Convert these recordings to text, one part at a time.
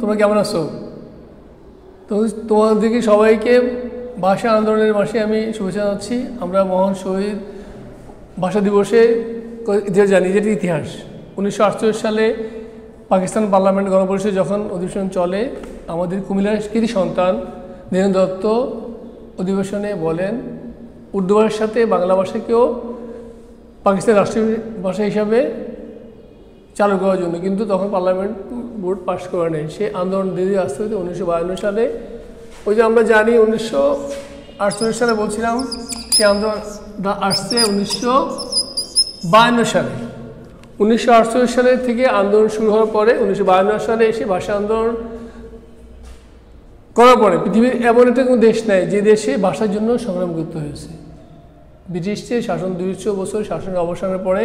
তোমরা কেমন আছো? তো তোমাদেরকে সবাইকে ভাষা আন্দোলনের মাসে আমি শুভেচ্ছা জানাচ্ছি। আমরা মহান শহীদ ভাষা দিবসে যে জানি যেটি ইতিহাস 1948 সালে পাকিস্তান পার্লামেন্ট গণপরিষদ যখন অধিবেশন চলে, আমাদের কুমিল্লার কৃতি সন্তান নীরেন দত্ত অধিবেশনে বলেন উর্দু ভাষার সাথে বাংলা ভাষাকেও পাকিস্তানের রাষ্ট্রীয় ভাষা হিসাবে চালু করার জন্য, কিন্তু তখন পার্লামেন্ট বোর্ড পাশ করে নেয়। সেই আন্দোলন ধীরে আস্তে আস্তে 1952 সালে, ওই যে আমরা জানি 1948 সালে বলছিলাম, সেই আন্দোলন আসছে 1952 সালে। 1948 সালের থেকে আন্দোলন শুরু হওয়ার পরে 1952 সালে এসে ভাষা আন্দোলন করার পরে পৃথিবীর এমন একটা কোনো দেশ নেই যে দেশে ভাষার জন্য সংগ্রাম করতে হয়েছে। ব্রিটিশদের শাসন 200 বছর শাসনের অবসানের পরে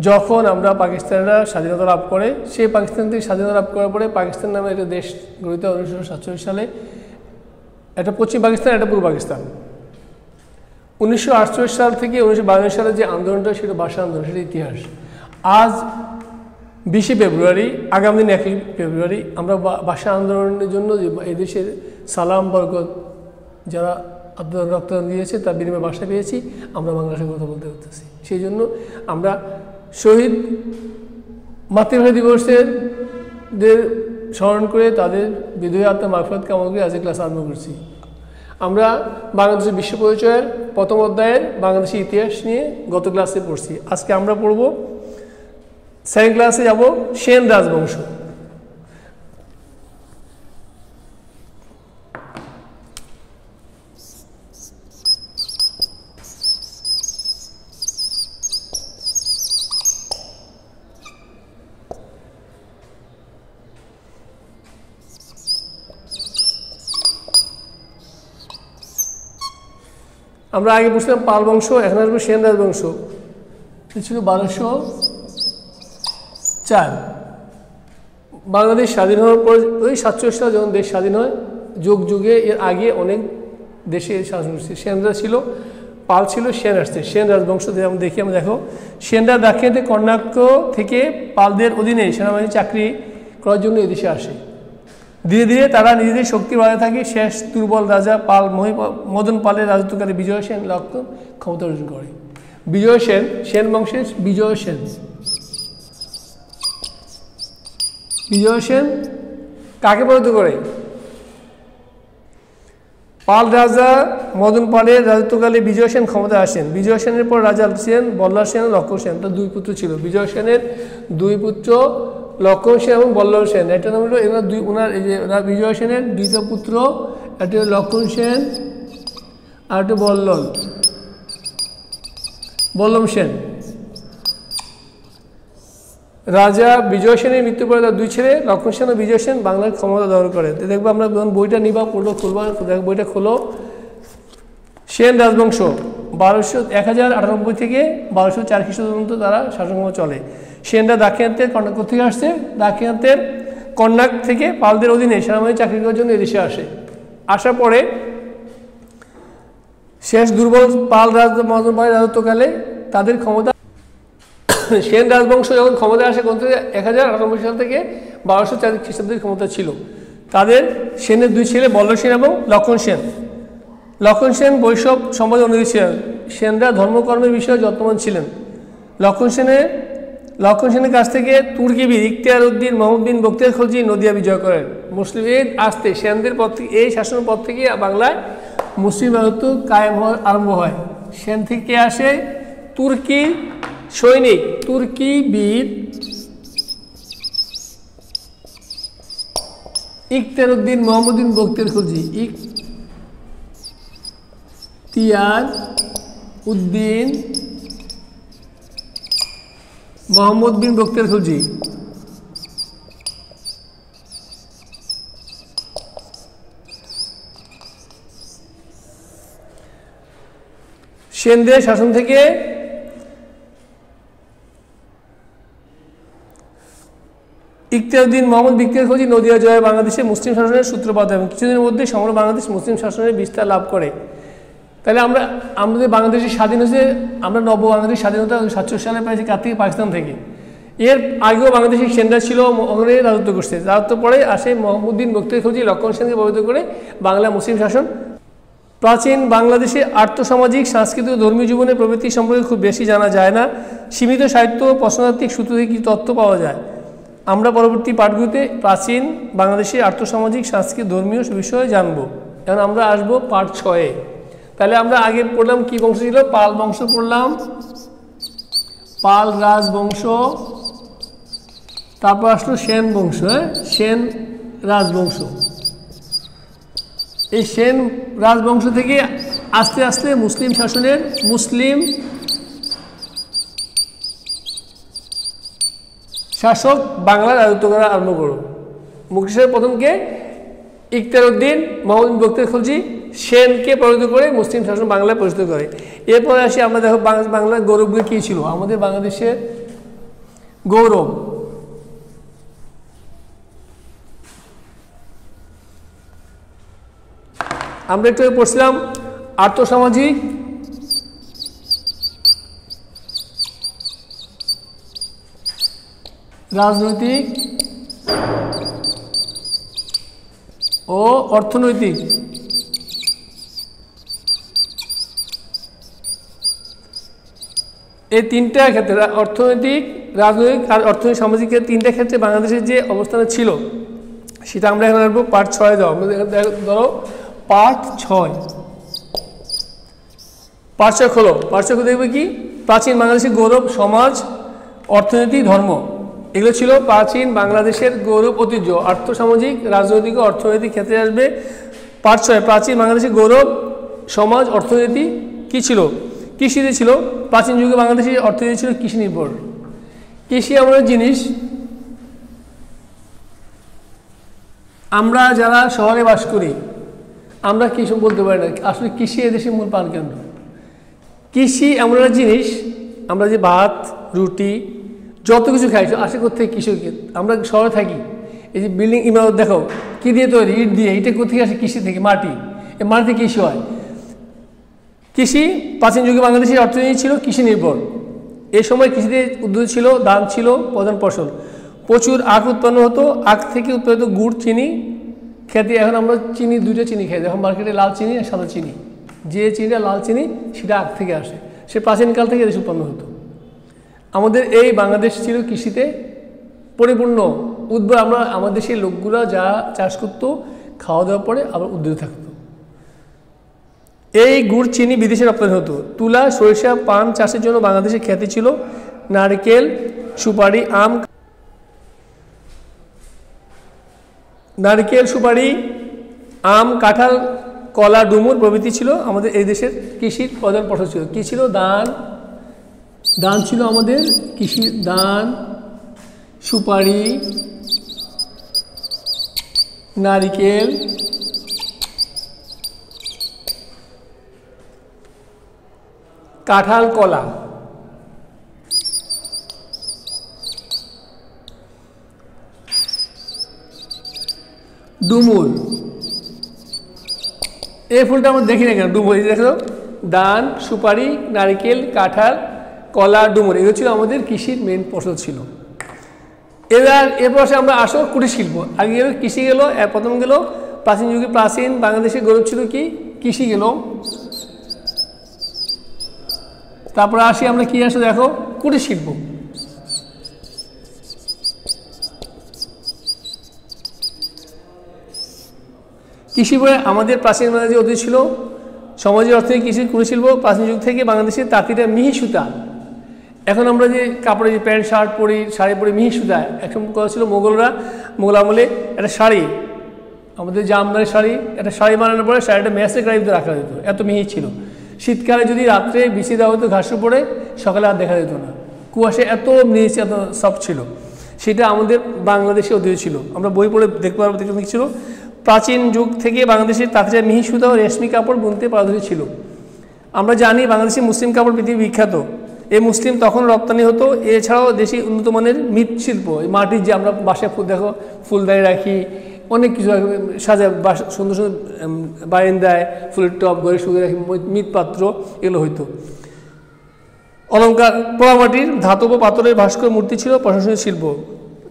যখন আমরা পাকিস্তানিরা স্বাধীনতা লাভ করে, সেই পাকিস্তান থেকে স্বাধীনতা লাভ করার পরে পাকিস্তান নামে একটা দেশ গঠিত 1947 সালে। একটা পশ্চিম পাকিস্তান, একটা পূর্ব পাকিস্তান। 1948 সাল থেকে 1952 সালে যে আন্দোলনটা, সেটা ভাষা আন্দোলন, সেটা ইতিহাস। আজ 20 ফেব্রুয়ারি, আগামী দিন 1 ফেব্রুয়ারি আমরা ভাষা আন্দোলনের জন্য যে এই দেশের সালাম বরকত যারা রক্তদান দিয়েছে তার বিনিময়ে ভাষা পেয়েছি, আমরা বাংলা ভাষায় কথা বলতে পারতেছি। সেই জন্য আমরা শহীদ মাতৃভাষা দিবসের স্মরণ করে তাদের বিদয় আত্মা মারফত কামনা করে আজকে ক্লাস আরম্ভ করছি। আমরা বাংলাদেশের বিশ্ব পরিচয়ের প্রথম অধ্যায়ের বাংলাদেশের ইতিহাস নিয়ে গত ক্লাসে পড়ছি। আজকে আমরা পড়ব সেকেন্ড ক্লাসে যাব সেন রাজবংশ। আমরা আগে বুঝলাম পাল বংশ, এখন আসবো সেন রাজবংশ। ছিল 1204। বাংলাদেশ স্বাধীন হওয়ার পর ওই 47 সালে যখন দেশ স্বাধীন হয়, যুগ যুগে এর আগে অনেক দেশে শাসন করছে। সেনরা ছিল, পাল ছিল, সেন আসছে। সেন রাজবংশ আমরা দেখি, আমরা দেখো সেনরা দাক্ষিণাত্যে কর্ণাটক থেকে পালদের অধীনে সেনাবাহিনী চাকরি করার জন্য এদেশে আসে। ধীরে ধীরে তারা নিজেদের শক্তি বাড়াতে থাকে। শেষ দুর্বল রাজা পাল মদন পালের রাজত্বকালে বিজয় সেন লক্ষণ ক্ষমতা অর্জন করে। বিজয় সেন, সেন বংশের বিজয় সেন। বিজয় সেন কাকে পরাজিত করে? পাল রাজা মদন পালের রাজত্বকালে বিজয় সেন ক্ষমতায় আসেন। বিজয় সেনের পর রাজা সেন, বল্লাল সেন, লক্ষণ সেন, তার 2 পুত্র ছিল। বিজয় সেনের 2 পুত্র লক্ষণ সেন এবং বল্লভ সেন। একটা নাম হলো ওনার এই যে বিজয় সেনের 2টা পুত্র, একটা লক্ষণ সেন আর একটা বল্লভ সেন। রাজা বিজয় সেনের মৃত্যুর পরে তার 2 ছেলে লক্ষণ সেন ও বিজয় সেন বাংলার ক্ষমতা দখল করে। দেখবো আমরা যখন বইটা নিবা পড়লো খুলবা, বইটা খোলো। সেন রাজবংশ 1098 থেকে 1204 খ্রিস্টাব্দ পর্যন্ত তারা শাসন চলে। সেনরা দাক্ষিণাত্যের কর্ণাটক থেকে আসছে। দাক্ষিণাত্যের কর্ণাটক থেকে পালদের অধীনে সেনাবাহিনী চাকরি করার জন্য এদেশে আসে। আসার পরে শেষ দুর্বল পাল মদন পালের রাজত্বকালে তাদের ক্ষমতা, সেন রাজবংশ যখন ক্ষমতায় আসে 1098 সাল থেকে 1204 খ্রিস্টাব্দের ক্ষমতা ছিল। তাদের সেনের 2 ছেলে বল্লভ সেন এবং লক্ষণ সেন। লক্ষণ সেন বৈষ্ণব সম্প্রদায়ের অনুযায়ী ছিলেন। সেনরা ধর্মকর্মের বিষয়ে যত্নবান ছিলেন। লক্ষণ সেনের কাছ থেকে তুর্কিবীর ইখতিয়ার উদ্দিন মোহাম্মদ বিন বখতিয়ার খলজি নদিয়া বিজয় করেন। মুসলিম আসতে সেনদের পর থেকে, এই শাসনের পর থেকে বাংলায় মুসলিম রাজত্ব কায়েম হওয়া আরম্ভ হয়। সেন থেকে আসে তুর্কি সৈনিক, তুর্কি বীর ইখতিয়ার উদ্দিন মোহাম্মদ বিন বখতিয়ার খলজি। ইখতিয়ার উদ্দিন মোহাম্মদ বিন বখতিয়ার খলজি সেনদের শাসন থেকে ইখতিয়ার উদ্দিন মোহাম্মদ বখতিয়ার খলজি নদিয়া জয় বাংলাদেশে মুসলিম শাসনের সূত্রপাত এবং কিছুদিনের মধ্যে সমগ্র বাংলাদেশ মুসলিম শাসনের বিস্তার লাভ করে। তাহলে আমাদের বাংলাদেশের স্বাধীন হয়েছে, আমরা নব বাংলাদেশের স্বাধীনতা 47 সালে পেয়েছি কার থেকে? পাকিস্তান থেকে। এর আগেও বাংলাদেশি সেনরা ছিল, ওখানে রাজত্ব করছে। রাজত্ব পরে আসে মহম্মুদ্দিন বখতিয়ার খলজি লক্ষণ সেনকে প্রভাবিত করে বাংলা মুসলিম শাসন। প্রাচীন বাংলাদেশে আর্থসামাজিক, সাংস্কৃতিক ও ধর্মীয় জীবনের প্রবৃত্তি সম্পর্কে খুব বেশি জানা যায় না। সীমিত সাহিত্য ও প্রশ্নতাত্ত্বিক সূত্র থেকে কিছু তথ্য পাওয়া যায়। আমরা পরবর্তী পাঠগুলিতে প্রাচীন বাংলাদেশের আর্থসামাজিক, সাংস্কৃতিক, ধর্মীয় বিষয়ে জানব। এখন আমরা আসবো পার্ট 6-এ। তাহলে আমরা আগে পড়লাম কি বংশ ছিল? পাল বংশ পড়লাম, পাল রাজবংশ, তারপর আসলো সেন বংশ, সেন রাজবংশ। এই সেন রাজবংশ থেকে আস্তে আস্তে মুসলিম শাসনের, মুসলিম শাসক বাংলা রাজত্ব করা আরম্ভ করো। মুক্তিযুদ্ধের প্রথমকে ইখতিয়ার উদ্দিন মহম্মদ বখতিয়ার খলজি সেনকে প্রভাবিত করে মুসলিম শাসন বাংলায় প্রতিষ্ঠিত করে। এরপরে আসি আমরা দেখো বাংলার গৌরবগুলো কী ছিল, আমাদের বাংলাদেশের গৌরব। আমরা একটু পড়ছিলাম আর্থসামাজিক, রাজনৈতিক ও অর্থনৈতিক। এই তিনটা ক্ষেত্রে, অর্থনৈতিক, রাজনৈতিক আর অর্থনৈতিক সামাজিকের তিনটা ক্ষেত্রে বাংলাদেশের যে অবস্থানে ছিল সেটা আমরা এখন আসবো পার্ট 6 দাও। ধরো পার্ট 6, পার্ট 6 খোলো। পার্ট 6 দেখবে কি? প্রাচীন বাংলাদেশের গৌরব, সমাজ, অর্থনীতি, ধর্ম, এগুলো ছিল প্রাচীন বাংলাদেশের গৌরব ঐতিহ্য। আর্থসামাজিক, রাজনৈতিক ও অর্থনৈতিক ক্ষেত্রে আসবে পার্ট 6। প্রাচীন বাংলাদেশের গৌরব, সমাজ, অর্থনীতি কী ছিল? কৃষিতে ছিল। প্রাচীন যুগে বাংলাদেশের অর্থনীতি ছিল কৃষি নির্ভর। কৃষি এমন জিনিস, আমরা যারা শহরে বাস করি আমরা কৃষক বলতে পারি না, আসলে কৃষি এদেশের মূল প্রাণকেন্দ্র। কৃষি এমন একটা জিনিস, আমরা যে ভাত, রুটি, যত কিছু খাই আসে কোথেকে? কৃষকে। আমরা শহরে থাকি, এই যে বিল্ডিং ইমারত দেখো কী দিয়ে তৈরি? ইট দিয়ে। এটা কোথেকে আসে? কৃষি থেকে, মাটি। এই মাটিতে কৃষি হয়। কৃষি প্রাচীন যুগে বাংলাদেশের অর্থনীতি ছিল কৃষি নির্ভর। এই সময় কৃষিতে উদ্ভিদ ছিল, ধান ছিল প্রধান ফসল। প্রচুর আখ উৎপন্ন হতো। আখ থেকে উৎপাদিত গুড়, চিনি খেতে। এখন আমরা চিনি, দুইটা চিনি খাই, এখন মার্কেটে লাল চিনি আর সাদা চিনি। যে চিনিটা লাল চিনি সেটা আখ থেকে আসে, সে প্রাচীনকাল থেকে দেশে উৎপন্ন হতো। আমাদের এই বাংলাদেশ ছিল কৃষিতে পরিপূর্ণ উদ্ভর। আমরা আমাদের দেশের লোকগুলা যা চাষ করতো, খাওয়া দাওয়ার পরে আবার উদ্ভিদ থাকতো। এই গুড়, চিনি বিদেশে রপ্তানি হতো। তুলা, সরিষা, পান চাষের জন্য বাংলাদেশের খ্যাতি ছিল। নারকেল, সুপারি, আম, নারকেল, সুপারি, আম, কাঁঠাল, কলা, ডুমুর প্রভৃতি ছিল আমাদের এই দেশের কৃষির প্রধান ফসল ছিল। কী ছিল? ধান। ধান ছিল আমাদের কৃষির, ধান, সুপারি, নারিকেল, কাঁঠাল, কলা। ডুমুর, এই ফুলটা আমরা দেখি না কেন? ডুমুর, এই দেখো, ধান, সুপারি, নারিকেল, কাঁঠাল, কলা, ডুমুর, এগুলো ছিল আমাদের কৃষির মেন ফসল ছিল। এরপর আমরা আসো কুটির শিল্প। আগে গেল কৃষি, গেল প্রথম গেল প্রাচীন যুগে। প্রাচীন বাংলাদেশের গৌরব ছিল কি? কৃষি গেল। তারপরে আসি আমরা কি আসো দেখো, কুটির শিল্প। কৃষি বলে আমাদের প্রাচীন বাংলাদেশে অতীত ছিল সমাজের অর্থনীতি, কৃষি, কুটির শিল্প। প্রাচীন যুগ থেকে বাংলাদেশের তাঁতিরা মিহি সুতা, এখন আমরা যে কাপড়ে যে প্যান্ট শার্ট পরি, শাড়ি পরি, মিহি সুতা। এখন কথা ছিল মোগল আমলে একটা শাড়ি, আমাদের জামদানি শাড়ি, একটা শাড়ি বানানোর পরে শাড়িটা ম্যাচের গাড়িতে রাখা যেত, এত মিহি ছিল। শীতকালে যদি রাত্রে বিছিয়ে দেওয়া হতো ঘাসের উপরে, সকালে আর দেখা যেত না, কুয়াশা এত মিহি, এত সফট ছিল। সেটা আমাদের বাংলাদেশে অতীত ছিল। আমরা বই পড়ে দেখতে পারবো কী ছিল। প্রাচীন যুগ থেকে বাংলাদেশের তাঁতিরা মিহি সুতা ও রেশমি কাপড় বুনতে পারদর্শী ছিল। আমরা জানি বাংলাদেশের মুসলিম কাপড় পৃথিবী বিখ্যাত। এই মুসলিম তখন রপ্তানি হতো। এছাড়াও দেশি উন্নত মানের মৃৎশিল্প, মাটির যে আমরা বাসায় ফুল দেখো, ফুলদানি রাখি, অনেক কিছু সাজা, সুন্দর সুন্দর বারান্দায় ফুলের টব, ঘরে শুয়ে রাখি, মৃৎপাত্র, এগুলো হইতো। অলঙ্কার, পোড়ামাটির, ধাতব পাথরের ভাস্কর মূর্তি ছিল প্রশাসনিক শিল্প।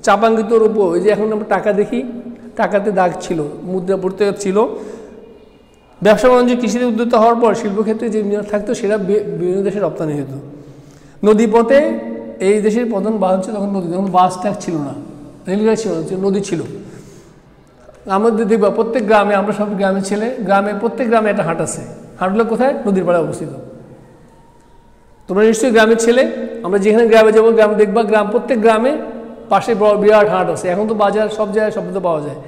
চাপাঙ্কিত রূপ, এই যে এখন আমরা টাকা দেখি, টাকাতে দাগ ছিল, মুদ্রা পড়তে ছিল। ব্যবসা বাণিজ্য কৃষিতে উদ্যত হওয়ার পর শিল্পক্ষেত্রে যে বিনিয়োগ থাকতো সেটা বিভিন্ন দেশে রপ্তানি হতো। নদীপথে এই দেশের প্রধান বাহন ছিল তখন নদী, তখন বাস ট্রাক ছিল না, রেলগাড়ি ছিল, নদী ছিল। আমাদের দেখবা প্রত্যেক গ্রামে, আমরা সব গ্রামের ছেলে, গ্রামে প্রত্যেক গ্রামে একটা হাট আছে। হাটগুলো কোথায়? নদীর পাড়ে অবস্থিত। তোমরা নিশ্চয়ই গ্রামের ছেলে, আমরা যেখানে গ্রামে যাবো গ্রাম দেখবা, গ্রাম প্রত্যেক গ্রামে পাশে বড় বিরাট হাট আছে। এখন তো বাজার সব জায়গায় সব তো পাওয়া যায়।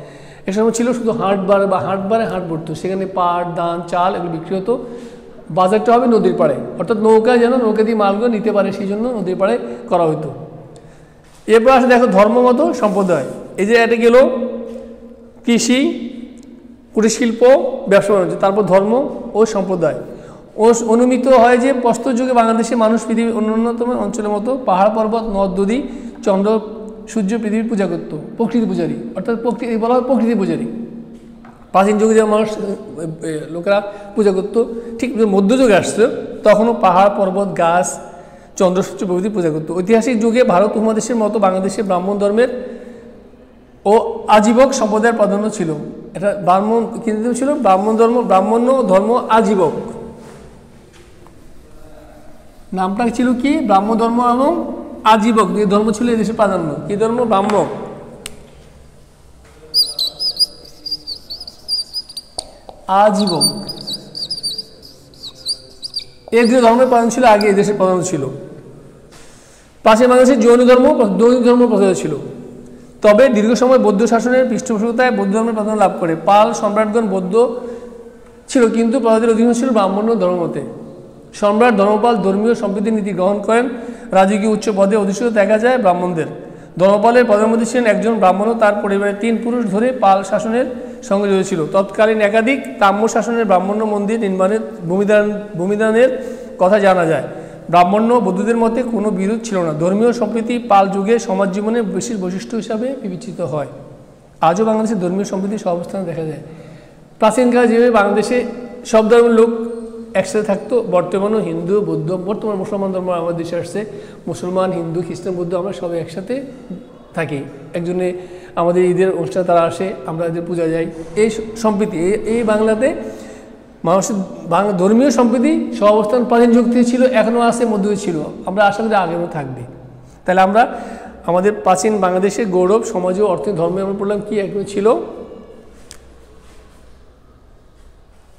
এ সময় ছিল শুধু হাট বারে বা হাট বারে হাট পড়তো, সেখানে পাট, ধান, চাল এগুলো বিক্রি হতো। বাজারটা হবে নদীর পাড়ে, অর্থাৎ নৌকা যেন নৌকা দিয়ে মালগুলো নিতে পারে সেই জন্য নদীর পাড়ে করা হতো। এরপর আসে দেখো ধর্মমত সম্প্রদায়। এই যে এটা গেল কৃষি, কুটির শিল্প, ব্যবসা বাণিজ্য, তারপর ধর্ম ও সম্প্রদায়। অনুমিত হয় যে প্রস্তর যুগে বাংলাদেশে মানুষ পৃথিবীর অন্যতম অঞ্চলের মতো পাহাড় পর্বত, নদ নদী, চন্দ্র সূর্য পৃথিবীর পূজা করত, প্রকৃতি পূজারী, অর্থাৎ প্রকৃতি বলা হয় প্রকৃতি পূজারী। প্রাচীন যুগে যেমন মানুষ লোকেরা পূজা করতো, ঠিক মধ্যযুগে আসছে তখনও পাহাড় পর্বত, গাছ, চন্দ্র সূর্য প্রভৃতি পূজা করতো। ঐতিহাসিক যুগে ভারত উপমহাদেশের মতো বাংলাদেশে ব্রাহ্মণ ধর্মের ও আজীবক সম্প্রদায়ের প্রাধান্য ছিল। এটা ব্রাহ্মণ কিন্তু ছিল ব্রাহ্মণ্য ধর্ম আজীবক, নামটা ছিল কি? ব্রাহ্ম ধর্ম এবং আজীবক যে ধর্ম ছিল এই দেশের প্রাধান্য। কি ধর্ম? ব্রাহ্মক, আজীবক, এই যে ধর্মের প্রাধান্য ছিল আগে এই দেশের প্রাধান্য ছিল। প্রাচীন বাংলাদেশে জৈন ধর্ম প্রচারিত ছিল, তবে দীর্ঘ সময় বৌদ্ধ শাসনের পৃষ্ঠপোষকতায় বৌদ্ধ ধর্মের প্রাধান্য লাভ করে। পাল সম্রাটগণ বৌদ্ধ ছিল, কিন্তু প্রজাতির অধিকাংশ ছিল ব্রাহ্মণ্য ধর্মমতে। সম্রাট ধর্মপাল ধর্মীয় সম্প্রীতি নীতি গ্রহণ করেন। রাজকীয় উচ্চ পদে অধিষ্ঠিত দেখা যায় ব্রাহ্মণদের। ধর্মপালের প্রধানমন্ত্রী ছিলেন একজন ব্রাহ্মণ, তার পরিবারের 3 পুরুষ ধরে পাল শাসনের সঙ্গে জড়িত ছিল। তৎকালীন একাধিক তাম্য শাসনের ব্রাহ্মণ্য মন্দির নির্মাণের ভূমিদানের কথা জানা যায়। ব্রাহ্মণ্য বৌদ্ধদের মধ্যে কোনো বিরোধ ছিল না। ধর্মীয় সম্প্রীতি পাল যুগে সমাজ জীবনের বিশেষ বৈশিষ্ট্য হিসাবে বিবেচিত হয়। আজও বাংলাদেশের ধর্মীয় সম্প্রীতি সহাবস্থানে দেখা যায়। প্রাচীনকালে যেভাবে বাংলাদেশে সব ধর্মের লোক একসাথে থাকতো, বর্তমানেও হিন্দু, বৌদ্ধ, বর্তমান মুসলমান ধর্ম আমাদের দেশে আসছে, মুসলমান, হিন্দু, খ্রিস্টান, বৌদ্ধ আমরা সবাই একসাথে থাকি। একজনে আমাদের ঈদের অনুষ্ঠানে তারা আসে, আমরা এদের পূজা যাই। এই সম্প্রীতি এই বাংলাতে মানুষের ধর্মীয় সম্প্রীতি সহাবস্থান প্রাচীন যুগ থেকে ছিল, এখনও আছে, মধ্যযুগে ছিল, আমরা আশা করি আগেও থাকবে। তাহলে আমরা আমাদের প্রাচীন বাংলাদেশের গৌরব, সমাজ ও অর্থনীতি, ধর্মে আমরা পড়লাম কি একদম ছিল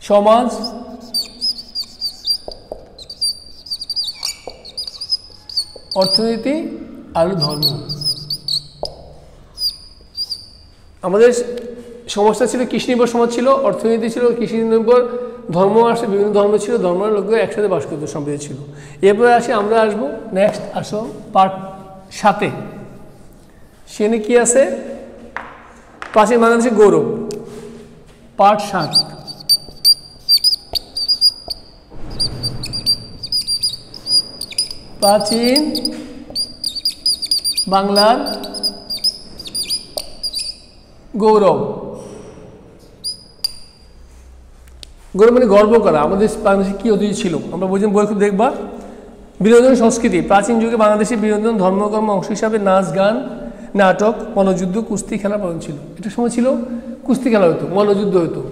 সমাজ, অর্থনীতি আর ধর্ম। আমাদের সমাজটা ছিল কৃষি নির্ভর সমাজ ছিল, অর্থনীতি ছিল কৃষি নির্ভর, ধর্ম আসে, বিভিন্ন ধর্ম ছিল, ধর্মের লোকরা একসাথে বাস করতে সম্প্রীতি ছিল। এরপরে আসি আমরা আসবো নেক্সট আসো পার্ট 7। সেখানে কি আছে? প্রাচীন বাংলাদেশের গৌরব, পার্ট 7। প্রাচীন বাংলার গৌরব। গৌরব মানে গর্ব করা। আমাদের বাংলাদেশে কী ঐতিহ্য ছিল আমরা বুঝলাম, বই খুব দেখবা। বিনোদন সংস্কৃতি। প্রাচীন যুগে বাংলাদেশের বিনোদন ধর্মকর্ম অংশ হিসাবে নাচ, গান, নাটক, মল্লযুদ্ধ, কুস্তি খেলা পালন ছিল। এটা সময় ছিল কুস্তি খেলা হতো, মল্লযুদ্ধ হতো,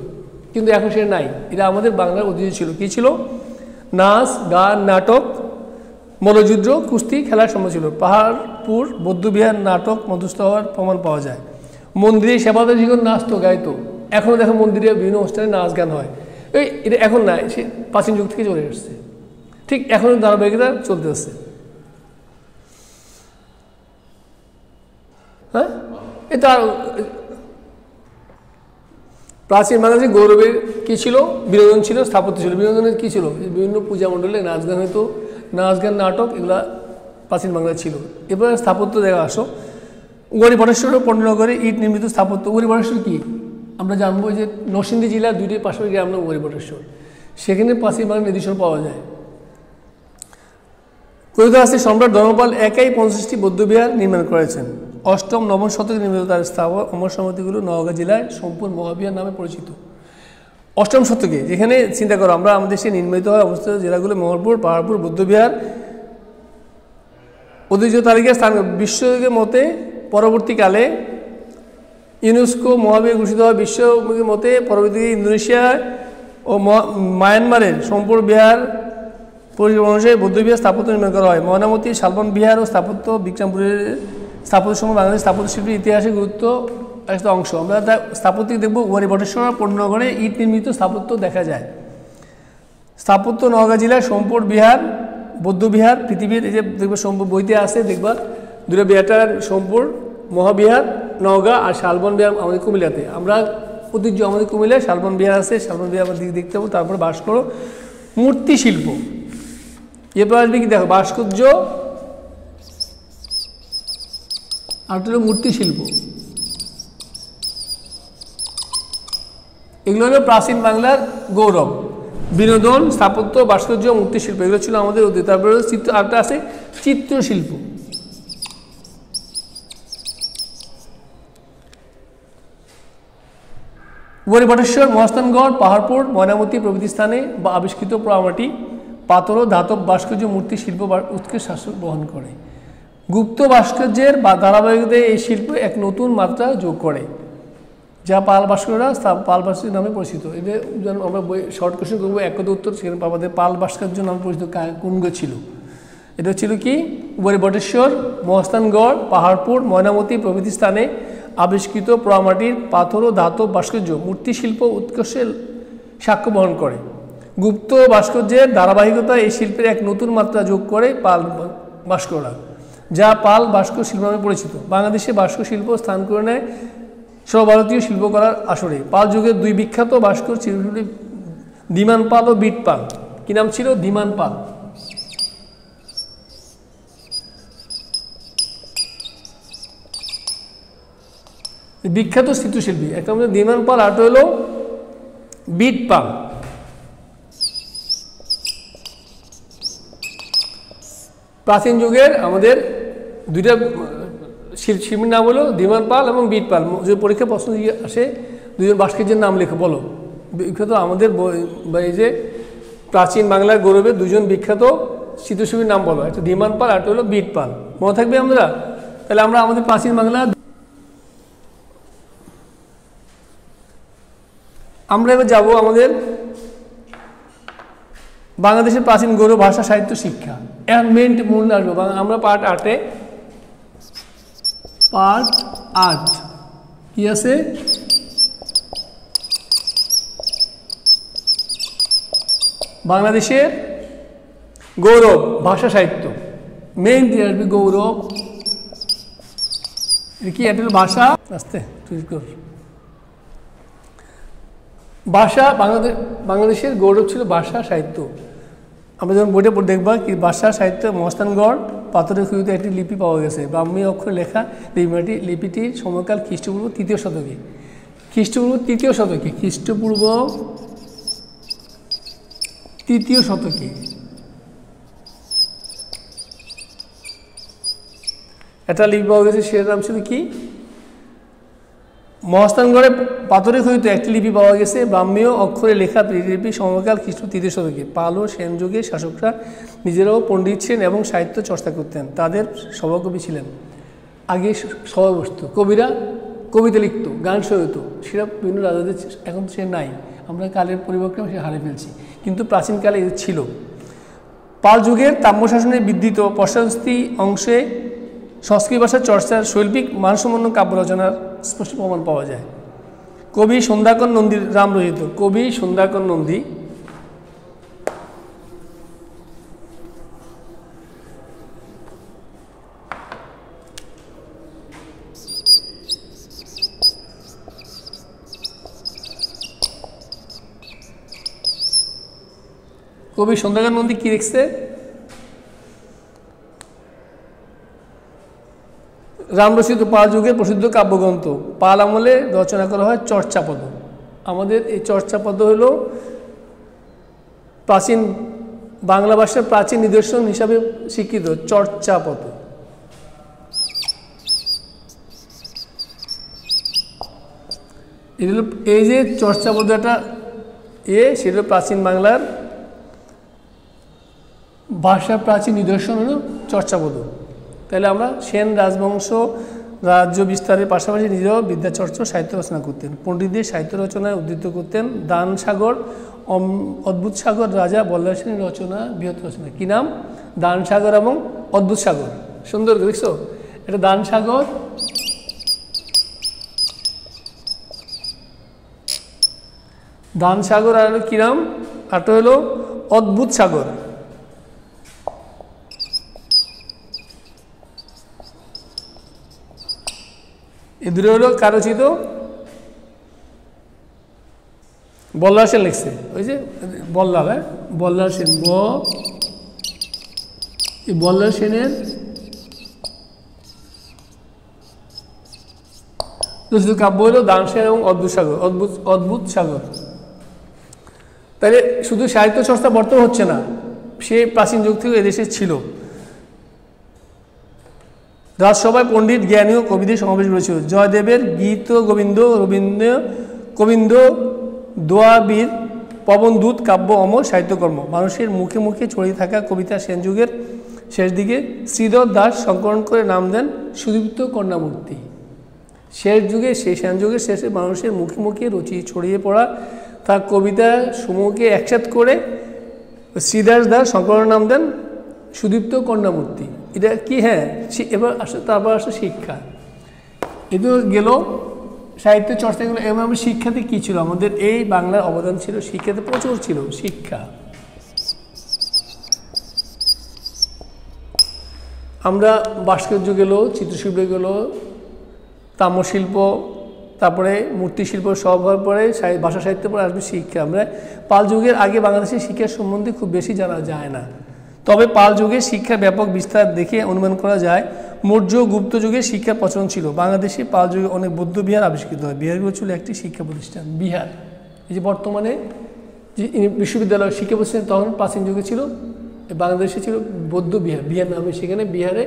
কিন্তু এখন সেটা নাই। এটা আমাদের বাংলার ঐতিহ্য ছিল। কী ছিল? নাচ, গান, নাটক, মল্লযুদ্ধ, কুস্তি খেলার সময় ছিল। পাহাড়পুর বৌদ্ধবিহার নাটক মধ্যস্থ হওয়ার প্রমাণ পাওয়া যায়। মন্দিরে সেবাদার যখন নাচতো, গাইতো। এখনও দেখো মন্দিরে বিভিন্ন অনুষ্ঠানে নাচ গান হয়। এটা এখন নাই, সে প্রাচীন যুগ থেকে চলে আসছে। ঠিক এখনও ধারাবাহিকতা চলতে আসছে। হ্যাঁ, এটা প্রাচীন বাংলাদেশের গৌরবের কী ছিল? বিনোদন ছিল, স্থাপত্য ছিল। বিনোদনের কী ছিল? বিভিন্ন পূজা মণ্ডলে নাচ গান হতো, নাচ গান, নাটক, এগুলা প্রাচীন বাংলায় ছিল। এবার স্থাপত্য দেখা আসো। উগাড়ি বটেশ্বর ও পণ্যনগরে ইট নির্মিত স্থাপত্য। উগাড়ি বটেশ্বর কি আমরা জানবো যে নরসিংদী জেলার 2টি পাশাপাশি গ্রাম নাম উগাড়ি বটেশ্বর, সেখানে প্রাচীন বাংলার নিদর্শন পাওয়া যায়। কথিত আছে সম্রাট ধর্মপাল একাই 50টি বৌদ্ধবিহার নির্মাণ করেছেন। 8ম, 9ম শতকে নির্মিত তার স্থাপন অমর সমিতিগুলো নওগাঁ জেলায় সম্পূর্ণ মহাবিহার নামে পরিচিত। 8ম শতকে, যেখানে চিন্তা করো আমরা আমাদের দেশে নির্মিত হয় অবস্থিত জেলাগুলো মোহরপুর, পাহাড়পুর বৌদ্ধবিহার, ঐতিহ্য তালিকায় স্থান বিশ্বকের মতে পরবর্তীকালে ইউনেস্কো মহাবিহার ঘোষিত হওয়া বিশ্বকের মতে পরবর্তীকালে ইন্দোনেশিয়া ও মায়ানমারের সম্পূর্ণ বিহার পরিকল্পনা অনুযায়ী বৌদ্ধবিহার স্থাপত্য নির্মাণ করা হয়। ময়নামতি, শালবন বিহার ও স্থাপত্য বিক্রমপুরের স্থাপত্য সময় বাংলাদেশ স্থাপত্য শিল্পের ইতিহাসে গুরুত্ব একটা অংশ। আমরা স্থাপত্যিক দেখব ওয়ারি বটেশ্বর পণ্যগড়ে ইট নির্মিত স্থাপত্য দেখা যায়। স্থাপত্য নওগাঁ জেলার সোমপুর বিহার বৌদ্ধবিহার পৃথিবীর এই যে দেখবে সোমপুর বইতে আছে দেখবা দুটো বিহারটার সোমপুর মহাবিহার নওগাঁ আর শালবন বিহার আমাদের কুমিল্লাতে। আমরা ঐতিহ্য আমাদের কুমিল্লায় শালবন বিহার আছে, শালবন বিহার আমরা দিকে দেখতে পাবো। তারপরে ভাস্কর মূর্তি শিল্প, এরপর আসবে কি দেখো ভাস্কর্য আর হলো মূর্তি শিল্প। এগুলো হলো প্রাচীন বাংলার গৌরব, বিনোদন, স্থাপত্য, ভাস্কর্য, মূর্তি শিল্প, এগুলো ছিল আমাদের অতীত। তারপরে চিত্র আরেকটা আছে চিত্রশিল্প। ওয়ারি বটেশ্বর, মহাস্থানগড়, পাহাড়পুর, ময়নামতি প্রভৃতি স্থানে বা আবিষ্কৃত পোড়ামাটি, পাথর ও ধাতব ভাস্কর্য মূর্তি শিল্প উৎকৃষ্ট শাসক বহন করে। গুপ্ত ভাস্কর্যের বা ধারাবাহিকতায় এই শিল্প এক নতুন মাত্রা যোগ করে, যা পাল ভাস্কররা পাল ভাস্কর্য নামে পরিচিত। এদের যেন আমরা বই শর্ট কোশ্চেন করবো এক কথা উত্তর, সেখানে আমাদের পাল ভাস্কর্য নামে পরিচিত কোনগুলো ছিল। এটা ছিল কি ওয়ারি বটেশ্বর, মহাস্থানগড়, পাহাড়পুর, ময়নামতি প্রভৃতি স্থানে আবিষ্কৃত পোড়ামাটির, পাথর ও ধাতব ভাস্কর্য মূর্তি শিল্প উৎকর্ষের সাক্ষ্য বহন করে। গুপ্ত ভাস্কর্যের ধারাবাহিকতা এই শিল্পের এক নতুন মাত্রা যোগ করে পাল ভাস্কররা, যা পাল ভাস্কর শিল্প নামে পরিচিত। বাংলাদেশে ভাস্কর শিল্প স্থান করে নেয় সর্বভারতীয় শিল্পকলার আসরে। পাল যুগের দুই বিখ্যাত ভাস্কর শিল্পী ধীমান পাল ও বিট পাল। কি নাম ছিল? ধীমান পাল। বিখ্যাত চিত্রশিল্পী একটা আমাদের ধীমান পাল, আর হইল বিট পাল। প্রাচীন যুগের আমাদের দুইটা শিল্পীর নাম হলো ধীমান পাল এবং বিট পাল। যে পরীক্ষা প্রশ্ন আসে দুজন ভাস্কর্যের নাম লেখো বলো। বিখ্যাত আমাদের এই যে প্রাচীন বাংলার গৌরবের দুজন বিখ্যাত চিত্রশিল্পীর নাম বলো, একটা ধীমান পাল আর একটা হলো বিট পাল। মনে থাকবে আমরা? তাহলে আমরা আমাদের প্রাচীন বাংলা আমরা এবার যাবো আমাদের বাংলাদেশের প্রাচীন গৌরব ভাষা সাহিত্য শিক্ষা। এখন মেন মূল আসবো আমরা পার্ট 8-এ। পার্ট 8 কি আছে? বাংলাদেশের গৌরব ভাষা সাহিত্য। মেইন দিয়ে আসবে গৌরব কি এটা ভাষা। আস্তে ঠিক কর। ভাষা বাংলাদেশের গৌরব ছিল ভাষা সাহিত্য। আমরা যখন বইটা দেখবা কি ভাষা সাহিত্য মহাস্থানগড় পাথরের খুঁড়িতে একটি লিপি পাওয়া গেছে, ব্রাহ্মী অক্ষরে লেখা লিপিটির সময়কাল খ্রিস্টপূর্ব 3য় শতকে। খ্রিস্টপূর্ব 3য় শতকে, খ্রিস্টপূর্ব 3য় শতকে একটা লিপি পাওয়া গেছে, সেটার নাম ছিল কি? মহাস্থানগড়ে পাথরে খচিত একটি লিপি পাওয়া গেছে, ব্রাহ্মীয় অক্ষরে লেখা লিপি, সময়কাল খ্রিস্ট 3য় শতকে। পাল ও সেন যুগের শাসকরা নিজেরাও পণ্ডিত ছিলেন এবং সাহিত্য চর্চা করতেন। তাদের সভাকবি ছিলেন। আগে সভা বসত, কবিরা কবিতা লিখত, গান সহিত, সেটা বিভিন্ন রাজাদের। এখন সে নাই, আমরা কালের পরিবর্তনে সে হারিয়ে ফেলছি, কিন্তু প্রাচীনকালে ছিল। পাল যুগের তাম্রশাসনের বিধৃত প্রশস্তি অংশে সংস্কৃত ভাষার চর্চার শৈল্পিক মানসম্পন্ন কাব্য রচনার স্পষ্ট প্রমাণ পাওয়া যায়। কবি সন্ধ্যাকর নন্দীর রাম রচিত। কবি সন্ধ্যাকর নন্দী কি লিখছে? রামরচিত পাল যুগের প্রসিদ্ধ কাব্যগ্রন্থ। পাল আমলে রচনা করা হয় চর্চাপদ। আমাদের এই চর্চাপদ হলো প্রাচীন বাংলা ভাষার প্রাচীন নিদর্শন হিসাবে স্বীকৃত চর্চাপদ। এই যে চর্চাপদটা সেটা প্রাচীন বাংলার ভাষার প্রাচীন নিদর্শন হলো চর্চাপদ। তাহলে আমরা সেন রাজবংশ রাজ্য বিস্তারের পাশাপাশি নিজেও বিদ্যাচর্চা সাহিত্য রচনা করতেন। পণ্ডিতদের সাহিত্য রচনায় উদ্ধৃত করতেন। দান সাগর, অদ্ভুত সাগর, রাজা বল্লাল সেনের রচনা, বৃহৎ রচনা। কি নাম? দান সাগর এবং অদ্ভুত সাগর। সুন্দর দেখছো, এটা দান সাগর, দান সাগর, আর কি নাম? আরটা হলো অদ্ভুত সাগর। এ দুটো হলো কারোচিত, বল্লাল সেন লিখছে, ওই যে বল্লাল, হ্যাঁ বল্লাল সেন, বল্লাল সেনের দুটো কাব্য হলো দান সাগর এবং অদ্ভুত সাগর, অদ্ভুত সাগর। তাহলে শুধু সাহিত্য চর্চা বর্তমান হচ্ছে না, সে প্রাচীন যুগ থেকে এদেশে ছিল। রাজসভায় পণ্ডিত, জ্ঞানী ও কবিদের সমাবেশ করেছিল। জয়দেবের গীত গোবিন্দ, গোবিন্দ দোয়াবীর, পবনদূত কাব্য অমর সাহিত্যকর্ম। মানুষের মুখে মুখে ছড়িয়ে থাকা কবিতা সেন যুগের শেষ দিকে শ্রীধর দাস সংকলন করে নাম দেন সুদীপ্ত কন্যামূর্তি। শেষ যুগে, সেই সেন যুগের শেষে মানুষের মুখে মুখে ছড়িয়ে পড়া তার কবিতা সমূহকে একসাথ করে শ্রীধর দাস সংকলনের নাম দেন সুদীপ্ত কন্যামূর্তি। এটা কি? হ্যাঁ, এবার তারপর আসলে শিক্ষা। এ তো গেল সাহিত্য চর্চাগুলো। এবং আমরা শিক্ষাতে কী ছিল? আমাদের এই বাংলার অবদান ছিল শিক্ষাতে প্রচুর ছিল। শিক্ষা, আমরা ভাস্কর্য গেল, চিত্রশিল্প গেল, তাম্রশিল্প, তারপরে মূর্তিশিল্প সব হওয়ার পরে ভাষা সাহিত্য পরে আসবে শিক্ষা। আমরা পাল যুগের আগে বাংলাদেশের শিক্ষার সম্বন্ধে খুব বেশি জানা যায় না, তবে পাল যুগে শিক্ষার ব্যাপক বিস্তার দেখে অনুমান করা যায় মৌর্য গুপ্ত যুগে শিক্ষার প্রচলন ছিল। বাংলাদেশে পাল যুগে অনেক বৌদ্ধ বিহার আবিষ্কৃত হয়। বিহারগুলো ছিল একটি শিক্ষা প্রতিষ্ঠান। বিহার, এই যে বর্তমানে যে বিশ্ববিদ্যালয় শিক্ষা প্রতিষ্ঠান, তখন প্রাচীন যুগে ছিল বাংলাদেশে ছিল বৌদ্ধ বিহার, বিহার নামে। সেখানে বিহারে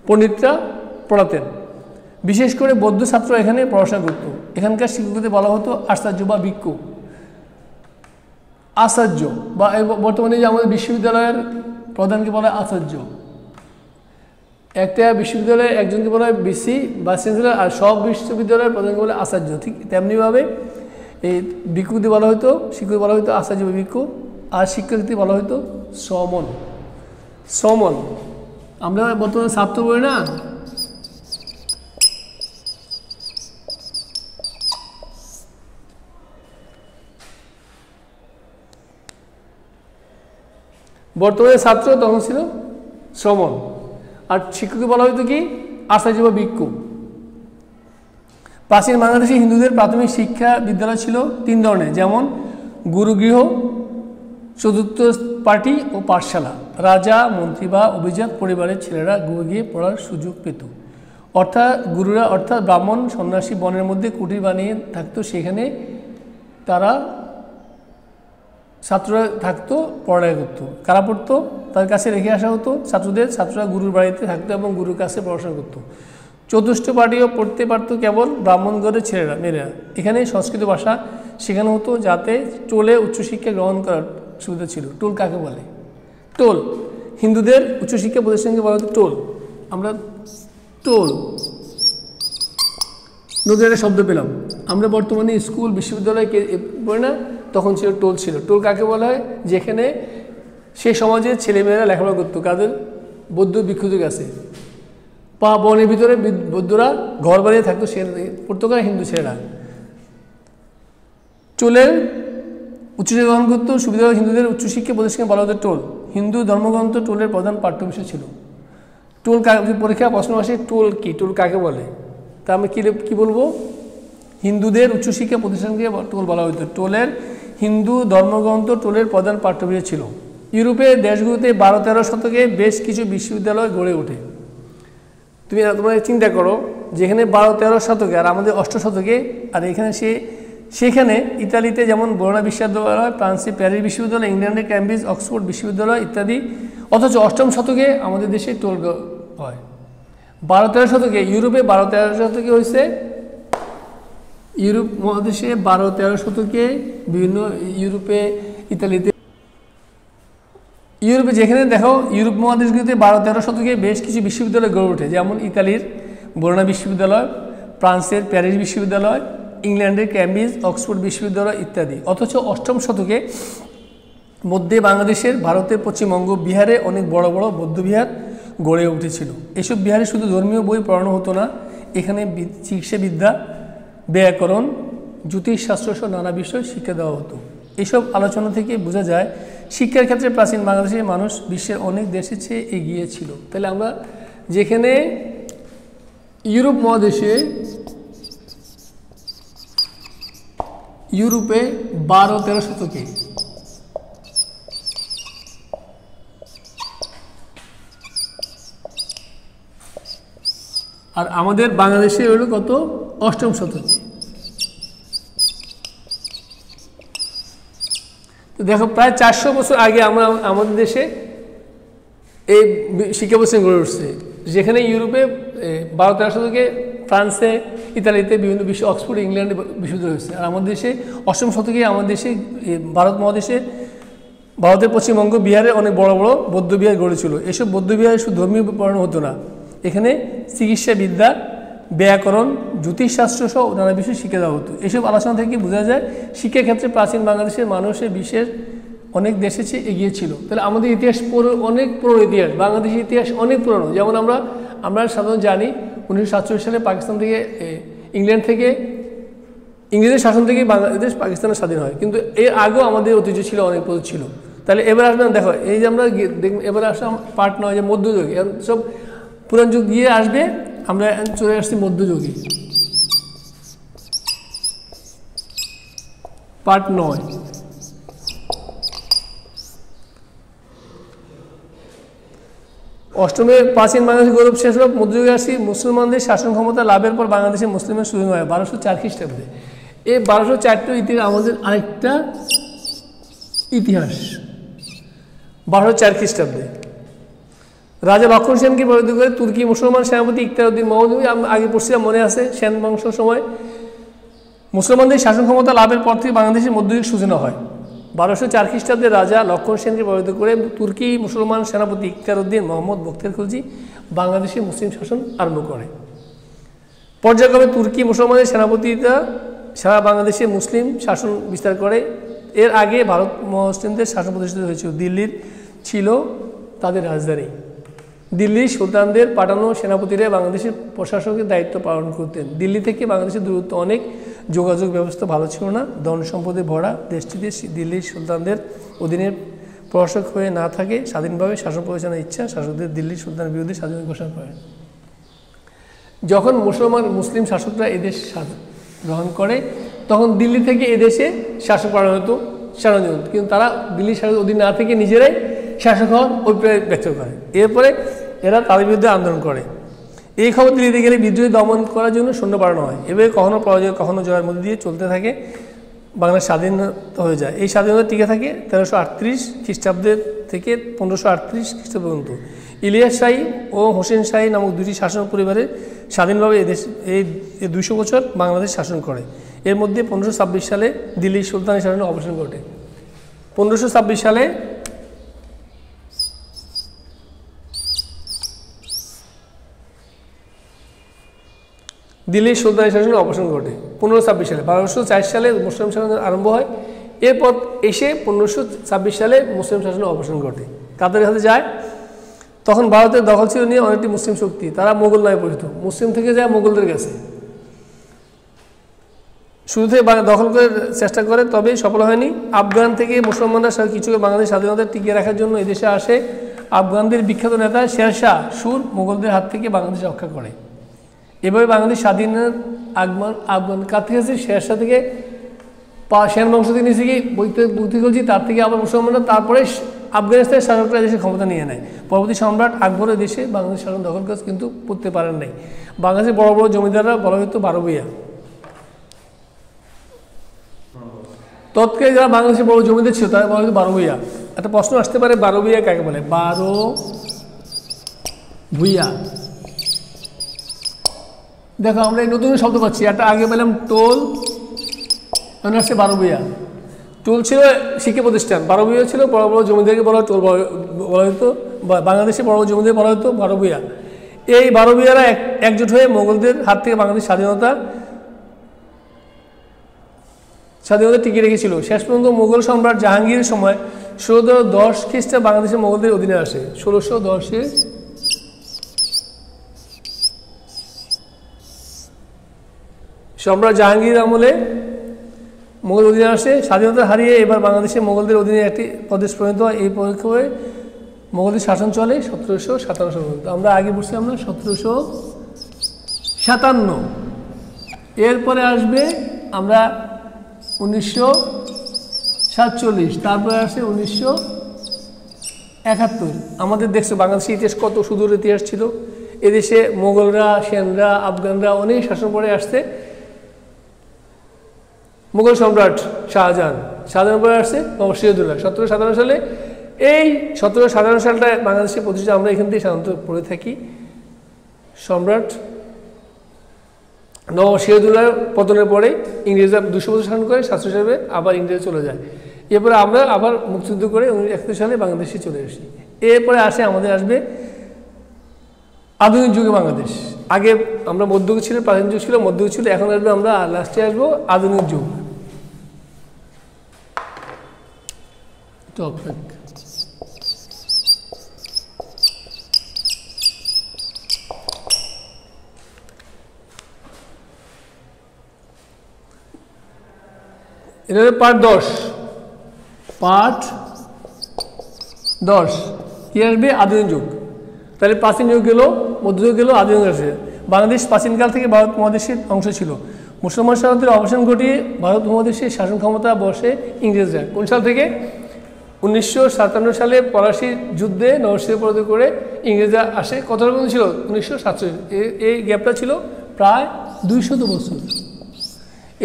পণ্ডিতরা পড়াতেন। বিশেষ করে বৌদ্ধ ছাত্র এখানে পড়াশোনা করত। এখানকার শিক্ষকদের বলা হতো আচার্য বা ভিক্ষু। আচার্য বা বর্তমানে যে আমাদের বিশ্ববিদ্যালয়ের প্রধানকে বলা হয় আচার্য। একটা বিশ্ববিদ্যালয়ে একজনকে বলা হয় ভিসি বা চ্যান্সেলর, আর সব বিশ্ববিদ্যালয়ের প্রধানকে বলা হয় আচার্য। ঠিক তেমনিভাবে এই ভিক্ষুকদের বলা হতো, শিক্ষক বলা হতো আচার্য বা ভিক্ষু, আর শিক্ষকদের বলা হতো সমন। সমন আমরা বর্তমানে ছাত্র বলি না, বর্তমানে ছাত্র তখন ছিল শ্রমণ, আর শিক্ষককে বলা হতো কি আচার্য বা ভিক্ষু। প্রাচীন বাংলাদেশে হিন্দুদের প্রাথমিক শিক্ষা বিদ্যালয় ছিল 3 ধরনের, যেমন গুরুগৃহ, চতুর্থ পার্টি ও পাঠশালা। রাজা, মন্ত্রী বা অভিজাত পরিবারের ছেলেরা গুরু গিয়ে পড়ার সুযোগ পেত। গুরুরা অর্থাৎ ব্রাহ্মণ সন্ন্যাসী বনের মধ্যে কুটির বানিয়ে থাকতো, সেখানে তারা ছাত্ররা থাকতো, পড়ালেখা করতো। কারা পড়তো? তার কাছে রেখে আসা হতো ছাত্রদের। ছাত্ররা গুরুর বাড়িতে থাকতো এবং গুরুর কাছে পড়াশোনা করতো। চতুষ্ঠ পাঠীও পড়তে পারতো কেবল ব্রাহ্মণগড়ের ছেলেরা, মেয়েরা। এখানে সংস্কৃত ভাষা শেখানো হতো যাতে টোলে উচ্চশিক্ষা গ্রহণ করার সুবিধা ছিল। টোল কাকে বলে? টোল। হিন্দুদের উচ্চশিক্ষা প্রতিষ্ঠানকে বলা হতো টোল। আমরা টোল নতুন একটা শব্দ পেলাম। আমরা বর্তমানে স্কুল বিশ্ববিদ্যালয় পড়ি না, তখন ছিল টোল ছিল। টোল কাকে বলা হয়? যেখানে সে সমাজের ছেলেমেয়েরা লেখাপড়া করতো। কাদের? বৌদ্ধ ভিক্ষুদের কাছে। বনের ভিতরে বৌদ্ধরা ঘর বানিয়ে থাকতো, সে পড়তো কারা? হিন্দু ছেলেরা। টোলের উচ্চশিক্ষা গ্রহণ করতো সুবিধা হিন্দুদের উচ্চশিক্ষা প্রতিষ্ঠানে বলা হতো টোল। হিন্দু ধর্মগ্রন্থ টোলের প্রধান পাঠ্য বিষয় ছিল। টোল পরীক্ষা প্রশ্ন আসে, টোল কি? টোল কাকে বলে? তা আমি কি বলবো? হিন্দুদের উচ্চশিক্ষা প্রতিষ্ঠানকে টোল বলা হতো। টোলের হিন্দু ধর্মগ্রন্থ টোলের প্রধান পাঠ্য বিষয় ছিল। ইউরোপের দেশগুলোতে 12-13 শতকে বেশ কিছু বিশ্ববিদ্যালয় গড়ে ওঠে। তোমরা চিন্তা করো, যেখানে 12-13 শতকে আর আমাদের 8 শতকে, আর এখানে সেখানে ইতালিতে যেমন বোলোনা বিশ্ববিদ্যালয়, ফ্রান্সে প্যারিস বিশ্ববিদ্যালয়, ইংল্যান্ডে ক্যামব্রিজ, অক্সফোর্ড বিশ্ববিদ্যালয় ইত্যাদি। অথচ 8ম শতকে আমাদের দেশে টোল হয়। 12-13 শতকে ইউরোপে 12-13 শতকে হয়েছে, ইউরোপ মহাদেশে 12-13 শতকে বিভিন্ন ইউরোপে, ইতালিতে ইউরোপে যেখানে দেখো ইউরোপ মহাদেশগুলিতে 12-13 শতকে বেশ কিছু বিশ্ববিদ্যালয় গড়ে ওঠে, যেমন ইতালির বোরোনা বিশ্ববিদ্যালয়, ফ্রান্সের প্যারিস বিশ্ববিদ্যালয়, ইংল্যান্ডের ক্যামব্রিজ অক্সফোর্ড বিশ্ববিদ্যালয় ইত্যাদি। অথচ 8ম শতকে মধ্যে বাংলাদেশের ভারতের পশ্চিমবঙ্গ বিহারে অনেক বড় বড় বৌদ্ধবিহার গড়ে উঠেছিল। এসব বিহারে শুধু ধর্মীয় বই পড়ানো হতো না, এখানে চিকিৎসাবিদ্যা, ব্যাকরণ, জ্যোতিষশাস্ত্র সহ নানা বিষয় শিক্ষা দেওয়া হতো। এসব আলোচনা থেকে বোঝা যায় শিক্ষার ক্ষেত্রে প্রাচীন বাংলাদেশের মানুষ বিশ্বের অনেক দেশের চেয়ে এগিয়ে ছিল। তাহলে আমরা যেখানে ইউরোপ মহাদেশে ইউরোপে 12-13 শতকে আর আমাদের বাংলাদেশে হলো কত 8ম শতকে। তো দেখো প্রায় 400 বছর আগে আমরা আমাদের দেশে এই শিক্ষা প্রতিষ্ঠান গড়ে উঠছে, যেখানে ইউরোপে 12-13 শতকে ফ্রান্সে ইতালিতে বিভিন্ন বিশ্ব অক্সফোর্ড ইংল্যান্ডে বিশ্ববিদ্যালয় হয়েছে। আর আমাদের দেশে 8ম শতকে আমাদের দেশে ভারত মহাদেশে ভারতের পশ্চিমবঙ্গ বিহারে অনেক বড় বড় বৌদ্ধবিহার গড়েছিল। এসব বৌদ্ধবিহারে শুধু ধর্মীয় পড়ানো হতো না, এখানে চিকিৎসাবিদ্যা, ব্যাকরণ, জ্যোতিষশাস্ত্র সহ নানা বিষয় শিক্ষা দেওয়া হতো। এসব আলোচনা থেকে বোঝা যায় শিক্ষার ক্ষেত্রে প্রাচীন বাংলাদেশের মানুষের বিশ্বের অনেক দেশের চেয়ে এগিয়ে ছিল। তাহলে আমাদের ইতিহাস অনেক পুরনো ইতিহাস, বাংলাদেশের ইতিহাস অনেক পুরনো। যেমন আমরা সাধারণত জানি 1947 সালে পাকিস্তান থেকে ইংল্যান্ড থেকে ইংরেজের শাসন থেকে বাংলাদেশ পাকিস্তানের স্বাধীন হয়, কিন্তু এর আগেও আমাদের ঐতিহ্য ছিল, অনেক প্রচুর ছিল। তাহলে এবার আসবেন দেখো, এই যে আমরা এবার আসলাম পার্ট 9 যে মধ্যযুগ, সব পুরান যুগ গিয়ে আসবে, আমরা চলে আসছি মধ্যযুগে পার্ট 9। অষ্টমে প্রাচীন বাংলাদেশের গৌরব শেষ হল, মধ্যযুগে আসছি। মুসলমানদের শাসন ক্ষমতা লাভের পর বাংলাদেশে মুসলিমের শুরু হয় 1204 খ্রিস্টাব্দে। এই 1204 ইতিহাস আমাদের আরেকটা ইতিহাস। 1204 খ্রিস্টাব্দে রাজা লক্ষণ সেনকে পরাজিত করে তুর্কি মুসলমান সেনাপতি ইখতিয়ার উদ্দিন মহমদ, আমরা আগে পড়ছিলাম মনে আছে, সেন বংশের সময় মুসলমানদের শাসন ক্ষমতা লাভের পর থেকে বাংলাদেশের মধ্যযুগ সূচনা হয়। 1204 খ্রিস্টাব্দে রাজা লক্ষণ সেনকে পরাজিত করে তুর্কি মুসলমান সেনাপতি ইখতিয়ার উদ্দিন মোহাম্মদ বখতিয়ার খলজি বাংলাদেশে মুসলিম শাসন আরম্ভ করে। পর্যায়ক্রমে তুর্কি মুসলমানের সেনাপতিরা সারা বাংলাদেশে মুসলিম শাসন বিস্তার করে। এর আগে ভারত মুসলিমদের শাসন প্রতিষ্ঠিত হয়েছিল। দিল্লির ছিল তাদের রাজধানী। দিল্লির সুলতানদের পাঠানো সেনাপতিরা বাংলাদেশের প্রশাসকের দায়িত্ব পালন করতেন। দিল্লি থেকে বাংলাদেশের দূরত্ব অনেক, যোগাযোগ ব্যবস্থা ভালো ছিল না, ধন সম্পদে ভরা দেশটিতে দিল্লির সুলতানদের অধীনে প্রশাসক হয়ে না থাকে স্বাধীনভাবে শাসন পরিচালনার ইচ্ছা শাসকদের দিল্লির সুলতানের বিরুদ্ধে স্বাধীনতা ঘোষণা করেন। যখন মুসলিম শাসকরা এদেশ গ্রহণ করে তখন দিল্লি থেকে এদেশে শাসক পালন হতো, কিন্তু তারা দিল্লির শাসক অধীন না থেকে নিজেরাই শাসক হওয়ার অভিপ্রায় ব্যক্ত করে। এরপরে এরা তাদের বিরুদ্ধে আন্দোলন করে। এই খবর দিল্লিতে গেলে বিদ্রোহী দমন করার জন্য সৈন্য পাঠানো হয়। এভাবে কখনো পরাজয় কখনো জয়ের মধ্যে দিয়ে চলতে থাকে, বাংলা স্বাধীনতা হয়ে যায়। এই স্বাধীনতা টিকে থাকে 1338 খ্রিস্টাব্দের থেকে 1538 খ্রিস্টাব্দ পর্যন্ত। ইলিয়াস শাহী ও হোসেন শাহী নামক দুটি শাসন পরিবারে স্বাধীনভাবে এই 200 বছর বাংলাদেশ শাসন করে। এর মধ্যে 1526 সালে দিল্লির সুলতানের শাসনের অবসান ঘটে। 1526 সালে দিল্লির সুলতানের শাসনের অবসান ঘটে 1526 সালে। 1204 সালে মুসলিম শাসন আরম্ভ হয়। এরপর এসে 1526 সালে মুসলিম শাসনের অবসান ঘটে। কাদের হাতে যায়? তখন ভারতের দখল ছিল নিয়ে অনেকটি মুসলিম শক্তি, তারা মোগল নামে পরিচিত। মুসলিম থেকে যায় মোগলদের কাছে, শুরু থেকে দখল করে চেষ্টা করে, তবে সফল হয়নি। আফগান থেকে মুসলমানরা কিছু বাংলাদেশ স্বাধীনতা টিকিয়ে রাখার জন্য এদেশে আসে। আফগানদের বিখ্যাত নেতা শেরশাহ সুর মোগলদের হাত থেকে বাংলাদেশ রক্ষা করে। এভাবে বাংলাদেশ স্বাধীনের আফগান কার থেকে আছে? শেরশাহ থেকে, সেন বংশ থেকে নিয়েছে কি বখতিয়ার খলজি, তার থেকে আবার মুসলমানরা, তারপরে আফগানিস্তানের শাসকরা দেশে ক্ষমতা নিয়ে নেয়। পরবর্তী সম্রাট আকবরের দেশে বাংলাদেশ শাসন দখল কাজ কিন্তু করতে পারেন নাই। বাংলাদেশের বড় বড় জমিদাররা বলা হতো 12 ভূঁইয়া। তৎকালীন যারা বাংলাদেশের বড় জমিদার ছিল তারা বলা হতো 12 ভূঁইয়া। একটা প্রশ্ন আসতে পারে, 12 ভূঁইয়া কাকে বলে? 12 ভূঁইয়া, দেখো আমরা এই নতুন শব্দ পাচ্ছি। একটা আগে পেলাম টোল, এখন আসছে 12 ভূঁইয়া। টোল ছিল শিক্ষা প্রতিষ্ঠান, বারোভূঁইয়া ছিল বড় বড় জমিদারকে টোল বলা হতো, বাংলাদেশে বড় বড় জমিদার বলা হতো বারোভূঁইয়া। এই বারোভূঁইয়ারা একজোট হয়ে মোগলদের হাত থেকে বাংলাদেশ স্বাধীনতা টিকিয়ে রেখেছিল। শেষ পর্যন্ত মুঘল সম্রাট জাহাঙ্গীরের সময় 1610 খ্রিস্টে বাংলাদেশের মোগলদের অধীনে আসে। 1610-এ সম্রাট জাহাঙ্গীর আমলে মোগল অধীনে আসে। স্বাধীনতা হারিয়ে এবার বাংলাদেশে মোগলদের অধীনে একটি প্রদেশ পরিণত হয়। এই পরীক্ষায় মোগলদের শাসন চলে 1757 পর্যন্ত। আমরা আগে বলছিলাম না 1757। এরপরে আসবে আমরা 1947, তারপরে আসে 1971। আমাদের দেখছো বাংলাদেশের ইতিহাস কত সুদূর ইতিহাস ছিল। এদেশে মোগলরা, সেনরা, আফগানরা অনেক শাসন করে আসছে। মুঘল সম্রাট শাহজাহান পরে আসছে নবাব সিরাজউদ্দৌলা 1757 সালে। এই 1757 সালটা বাংলাদেশে প্রতিষ্ঠা, আমরা এখান থেকে সাধারণত পড়ে থাকি। সম্রাট নবাব সিরাজউদ্দৌলার পতনের পরে ইংরেজরা 200 বছর শাসন করে, 700 সালে আবার ইংরেজ চলে যায়। এরপরে আমরা আবার মুক্তিযুদ্ধ করে 1971 সালে বাংলাদেশে চলে আসি। এরপরে আমাদের আসবে আধুনিক যুগে বাংলাদেশ। আগে আমরা মধ্যযুগ ছিল, প্রাচীন যুগ ছিল, মধ্যযুগ ছিল, এখন আসবে আমরা লাস্টে আসবো আধুনিক যুগ। টপিক এটা পার্ট 10। কি আসবে? আধুনিক যুগ। তাহলে প্রাচীন যুগ গেল, মধ্যযুগ গেল, আধুনিক যুগ আসে। বাংলাদেশ প্রাচীনকাল থেকে ভারত মহাদেশের অংশ ছিল। মুসলমান সাম্রাজ্যের অবসান ঘটিয়ে ভারত মহাদেশের শাসন ক্ষমতা বসে ইংরেজরা। কোন সাল থেকে? 1957 সালে পলাশী যুদ্ধে নরসিংহ পরাজিত করে ইংরেজরা আসে। কত রকম ছিল? 1947। এই গ্যাপটা ছিল প্রায় 200 বছর।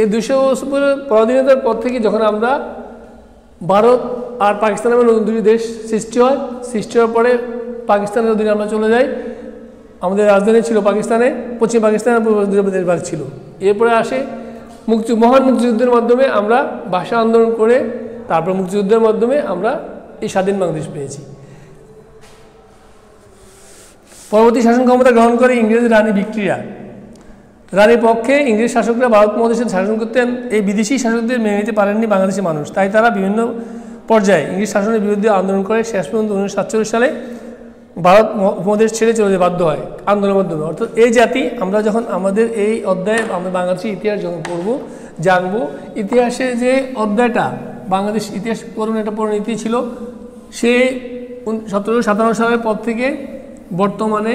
এই 200 বছর পরাধীনতার পর থেকে যখন আমরা ভারত আর পাকিস্তান নামে নতুন দুটি দেশ সৃষ্টি হয়, সৃষ্টি হওয়ার পরে পাকিস্তানের অধীনে আমরা চলে যাই। আমাদের রাজধানী ছিল পাকিস্তানে, পশ্চিম পাকিস্তানের পূর্ব দেশ ভাগ ছিল। এরপরে আসে মহান মুক্তিযুদ্ধের মাধ্যমে আমরা ভাষা আন্দোলন করে, তারপর মুক্তিযুদ্ধের মাধ্যমে আমরা এই স্বাধীন বাংলাদেশ পেয়েছি। পরবর্তী শাসন ক্ষমতা গ্রহণ করে ইংরেজ রানী ভিক্টোরিয়া। রানীর পক্ষে ইংরেজ শাসকরা ভারত মহাদেশে শাসন করতেন। এই বিদেশি শাসকদের মেনে নিতে পারেননি বাংলাদেশের মানুষ, তাই তারা বিভিন্ন পর্যায়ে ইংরেজ শাসনের বিরুদ্ধে আন্দোলন করে শেষ পর্যন্ত 1947 সালে ভারত উপমহাদেশ ছেড়ে চলে যেতে বাধ্য হয় আন্দোলনের মাধ্যমে। অর্থাৎ এই জাতি, আমরা যখন আমাদের এই অধ্যায়ে আমরা বাংলাদেশের ইতিহাস যখন পড়বো, জানবো, ইতিহাসে যে অধ্যায়টা বাংলাদেশ ইতিহাস পড়ুন একটা পরিণতি ছিল, সে 1757 সালের পর থেকে বর্তমানে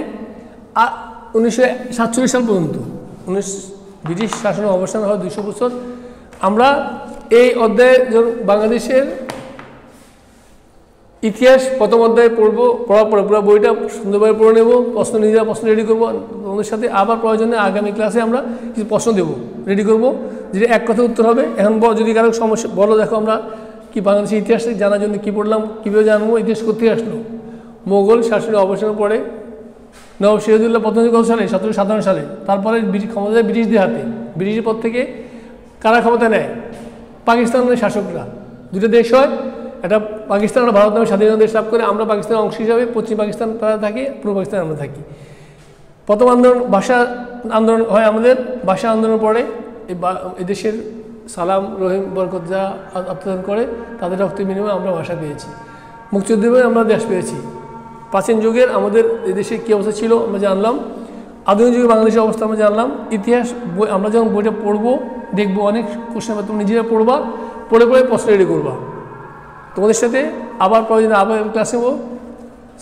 1947 সাল পর্যন্ত ব্রিটিশ শাসনের অবসান হয় 200 বছর। আমরা এই অধ্যায়ে বাংলাদেশের ইতিহাস প্রথম অধ্যায়ে পড়বো, পড়ার পরে পুরো বইটা সুন্দরভাবে পড়ে নেব, নিজেরা প্রশ্ন রেডি করবো আমাদের সাথে। আবার প্রয়োজনে আগামী ক্লাসে আমরা কিছু প্রশ্ন দেবো, রেডি করবো, যেটা এক কথা উত্তর হবে। এখন যদি কারো সমস্যা বলো, দেখো আমরা কি বাংলাদেশের ইতিহাস জানার জন্য কী পড়লাম, কীভাবে জানবো, ইতিহাস করতে আসলো। মোগল শাসনের অবসানের পরে নবাব সিরাজউদ্দৌলা পতন কত সালে? 1757 সালে। তারপরে ক্ষমতা যায় ব্রিটিশদের হাতে। ব্রিটিশের পর থেকে কারা ক্ষমতা নেয়? পাকিস্তানের শাসকরা। দুটো দেশ হয়, এটা পাকিস্তান আর ভারত নামে স্বাধীন দেশ লাভ করে। আমরা পাকিস্তানের অংশ হিসাবে পশ্চিম পাকিস্তান তারা থাকি, পূর্ব পাকিস্তান আমরা থাকি। প্রথম আন্দোলন ভাষা আন্দোলন হয় আমাদের। ভাষা আন্দোলনের পরে এই দেশের সালাম, রহিম, বরকত যা আত্মদান করে, তাদের রক্তের বিনিময়ে আমরা ভাষা পেয়েছি। মুক্তিযুদ্ধে আমরা দেশ পেয়েছি। প্রাচীন যুগের আমাদের এদেশে কী অবস্থা ছিল আমরা জানলাম। আধুনিক যুগে বাংলাদেশের অবস্থা আমরা জানলাম। ইতিহাস বই আমরা যখন বইটা পড়বো, দেখবো অনেক কোশ্চেন, তুমি নিজেরা পড়বা, পড়ে প্রশ্ন রেডি করবা। তোমাদের সাথে আবার প্রয়োজনে আবার ক্লাস নেবো।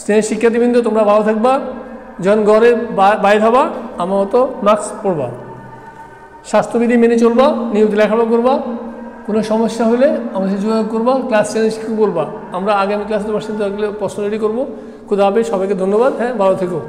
স্নেহের শিক্ষার্থীবৃন্দ, তোমরা ভালো থাকবা। যখন ঘরে বাইর হবা, আমার মতো মাস্ক পরবা, স্বাস্থ্যবিধি মেনে চলবা, নিয়মিত লেখাপড়া করবা। কোনো সমস্যা হলে আমাদের সাথে যোগাযোগ করবা, ক্লাস শিক্ষক বলবা। আমরা আগামী ক্লাসে তোমার সাথে প্রশ্ন রেডি করবো। খুদা হাফেজ, সবাইকে ধন্যবাদ। হ্যাঁ, ভালো থেকো।